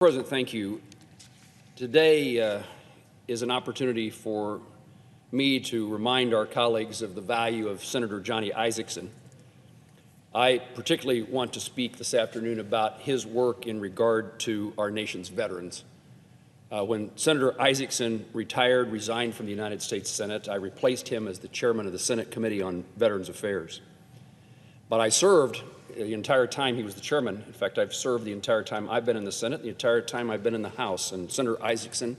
President, thank you. Today is an opportunity for me to remind our colleagues of the value of Senator Johnny Isakson. I particularly want to speak this afternoon about his work in regard to our nation's veterans. When Senator Isakson resigned from the United States Senate, I replaced him as the chairman of the Senate Committee on Veterans Affairs. But I served the entire time he was the chairman. In fact, I've served the entire time I've been in the Senate, the entire time I've been in the House. And Senator Isakson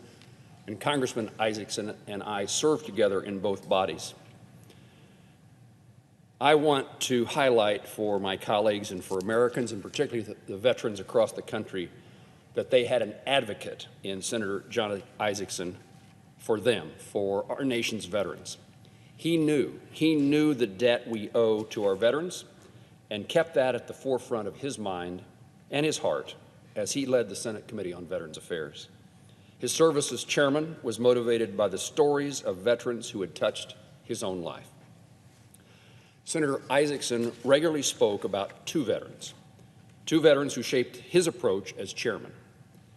and Congressman Isakson and I served together in both bodies. I want to highlight for my colleagues and for Americans, and particularly the veterans across the country, that they had an advocate in Senator Johnny Isakson for them, for our nation's veterans. He knew the debt we owe to our veterans, and kept that at the forefront of his mind and his heart as he led the Senate Committee on Veterans Affairs. His service as chairman was motivated by the stories of veterans who had touched his own life. Senator Isakson regularly spoke about two veterans who shaped his approach as chairman: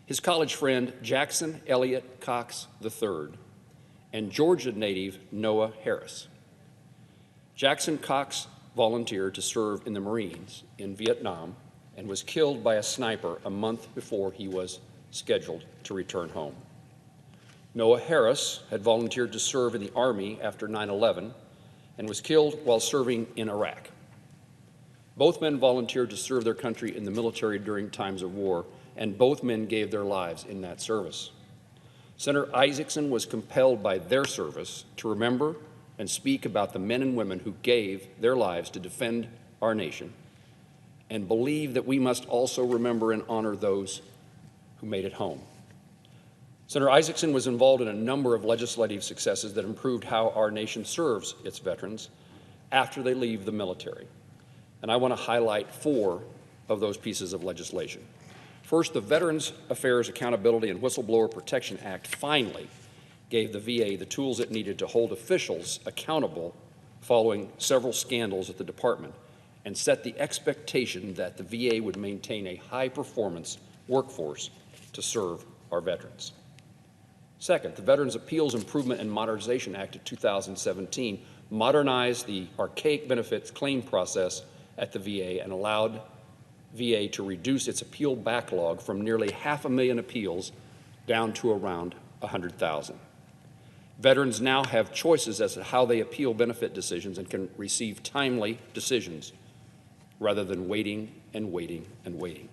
his college friend Jackson Elliott Cox III and Georgia native Noah Harris. Jackson Cox volunteered to serve in the Marines in Vietnam and was killed by a sniper a month before he was scheduled to return home. Noah Harris had volunteered to serve in the Army after 9/11 and was killed while serving in Iraq. Both men volunteered to serve their country in the military during times of war, and both men gave their lives in that service. Senator Isakson was compelled by their service to remember and speak about the men and women who gave their lives to defend our nation, and believe that we must also remember and honor those who made it home. Senator Isakson was involved in a number of legislative successes that improved how our nation serves its veterans after they leave the military. And I want to highlight 4 of those pieces of legislation. First, the Veterans Affairs Accountability and Whistleblower Protection Act finally gave the VA the tools it needed to hold officials accountable following several scandals at the department, and set the expectation that the VA would maintain a high-performance workforce to serve our veterans. Second, the Veterans Appeals Improvement and Modernization Act of 2017 modernized the archaic benefits claim process at the VA and allowed VA to reduce its appeal backlog from nearly 500,000 appeals down to around 100,000. Veterans now have choices as to how they appeal benefit decisions and can receive timely decisions rather than waiting and waiting and waiting.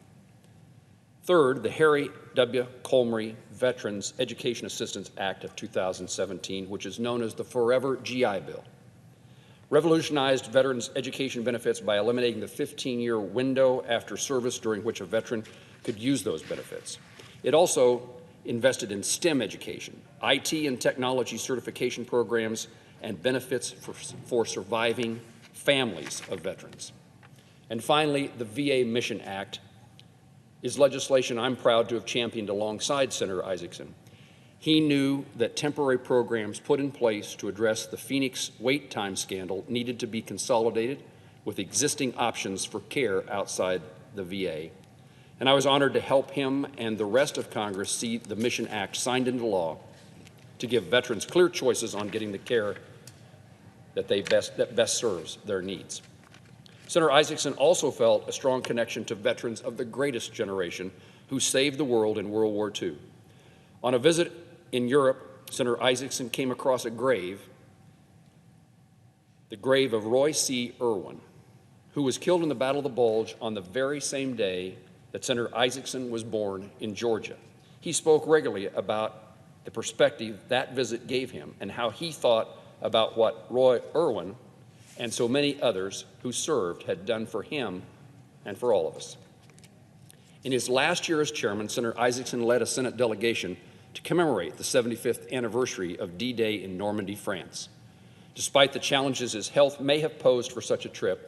Third, the Harry W. Comrie Veterans Education Assistance Act of 2017, which is known as the Forever GI Bill, revolutionized veterans' education benefits by eliminating the 15-year window after service during which a veteran could use those benefits. It also invested in STEM education, IT and technology certification programs, and benefits for surviving families of veterans. And finally, the VA Mission Act is legislation I'm proud to have championed alongside Senator Isakson. He knew that temporary programs put in place to address the Phoenix wait time scandal needed to be consolidated with existing options for care outside the VA. And I was honored to help him and the rest of Congress see the Mission Act signed into law to give veterans clear choices on getting the care that best serves their needs. Senator Isakson also felt a strong connection to veterans of the greatest generation who saved the world in World War II. On a visit in Europe, Senator Isakson came across a grave, the grave of Roy C. Irwin, who was killed in the Battle of the Bulge on the very same day that Senator Isakson was born in Georgia. He spoke regularly about the perspective that visit gave him and how he thought about what Roy Irwin and so many others who served had done for him and for all of us. In his last year as chairman, Senator Isakson led a Senate delegation to commemorate the 75th anniversary of D-Day in Normandy, France. Despite the challenges his health may have posed for such a trip,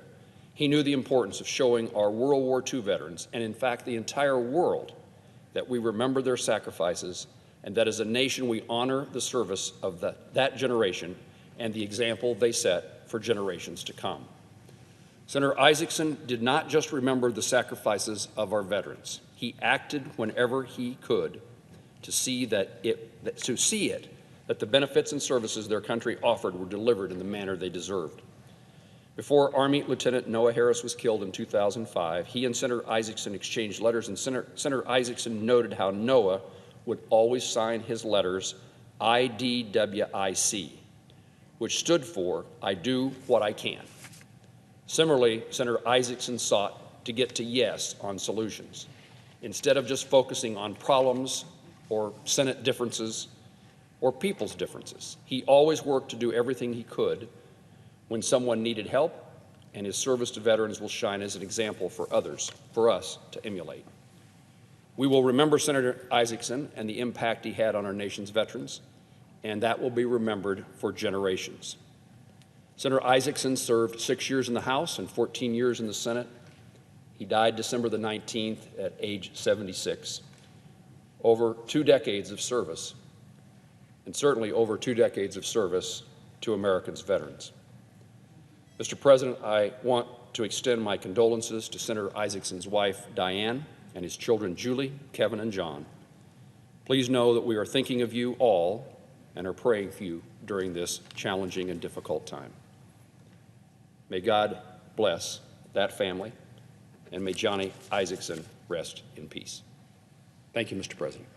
he knew the importance of showing our World War II veterans, and in fact the entire world, that we remember their sacrifices, and that as a nation we honor the service of that generation and the example they set for generations to come. Senator Isakson did not just remember the sacrifices of our veterans. He acted whenever he could to see that the benefits and services their country offered were delivered in the manner they deserved. Before Army Lieutenant Noah Harris was killed in 2005, he and Senator Isakson exchanged letters, and Senator Isakson noted how Noah would always sign his letters IDWIC, which stood for I do what I can. Similarly, Senator Isakson sought to get to yes on solutions. Instead of just focusing on problems or Senate differences or people's differences, he always worked to do everything he could when someone needed help, and his service to veterans will shine as an example for others, for us to emulate. We will remember Senator Isakson and the impact he had on our nation's veterans, and that will be remembered for generations. Senator Isakson served 6 years in the House and 14 years in the Senate. He died December the 19th at age 76. Over 2 decades of service, and certainly over 2 decades of service to America's veterans. Mr. President, I want to extend my condolences to Senator Isakson's wife, Diane, and his children, Julie, Kevin, and John. Please know that we are thinking of you all and are praying for you during this challenging and difficult time. May God bless that family, and may Johnny Isakson rest in peace. Thank you, Mr. President.